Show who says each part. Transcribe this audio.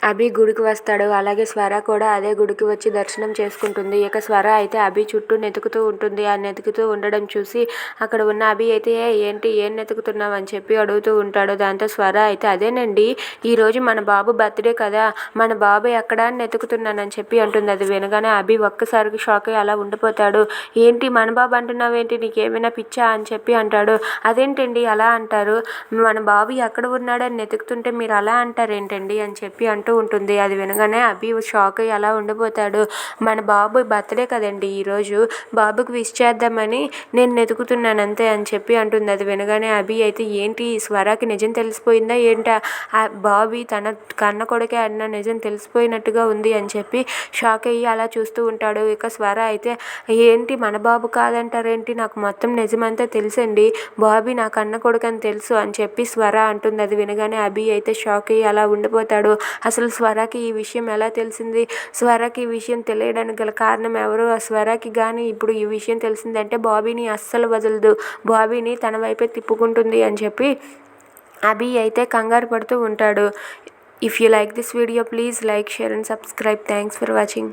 Speaker 1: అభి గుడికి వస్తాడు. అలాగే స్వర కూడా అదే గుడికి వచ్చి దర్శనం చేసుకుంటుంది. ఇక స్వర అయితే అభి చుట్టూ వెతుకుతూ ఉంటుంది. ఆ వెతుకుతూ ఉండడం చూసి అక్కడ ఉన్న అభి అయితే ఏంటి ఏం వెతుకుతున్నావు అని చెప్పి అడుగుతూ ఉంటాడు. దాంతో స్వర అయితే అదేనండి ఈరోజు మన బాబు బర్త్డే కదా, మన బాబు ఎక్కడా అని వెతుకుతున్నానని చెప్పి అంటుంది. అది వినగానే అభి ఒక్కసారికి షాక్ అయ్యి అలా ఉండిపోతాడు. ఏంటి మన బాబు అంటున్నావేంటి, నీకేమైనా పిచ్చా అని చెప్పి అంటాడు. అదేంటండి అలా అంటారు, మన బాబు ఎక్కడ ఉన్నాడని వెతుకుతుంటే మీరు అలా అంటారేంటండి అని చెప్పి అంటూ ఉంటుంది. అది వినగానే అభి షాక్ అయ్యి అలా ఉండిపోతాడు. మన బాబు బర్త్డే కదండి ఈరోజు, బాబుకి విష్ చేద్దామని నేను వెతుకుతున్నాను అంతే అని చెప్పి అంటుంది. అది వినగానే అభి అయితే ఏంటి స్వరాకి నిజం తెలిసిపోయిందా ఏంటా, ఆ బాబీ తన కన్న కొడుకే అన్న నిజం తెలిసిపోయినట్టుగా ఉంది అని చెప్పి షాక్ అయ్యి అలా చూస్తూ ఉంటాడు. ఇక స్వర అయితే ఏంటి మన బాబు కాదంటారేంటి, నాకు మొత్తం నిజమంతా తెలుసండి, బాబీ నా కన్న కొడుకు అని తెలుసు అని చెప్పి స్వర అంటుంది. అది వినగానే అభి అయితే షాక్ అయ్యి అలా ఉండిపోతాడు. అసలు స్వరకి ఈ విషయం ఎలా తెలిసింది, స్వరకి ఈ విషయం తెలియడానికి గల కారణం ఎవరు, ఆ స్వరకి కానీ ఇప్పుడు ఈ విషయం తెలిసిందంటే బాబీని అస్సలు వదలదు, బాబీని తన వైపే తిప్పుకుంటుంది అని చెప్పి అభి అయితే కంగారు పడుతూ ఉంటాడు. If you like this video please like, share and subscribe. Thanks for watching.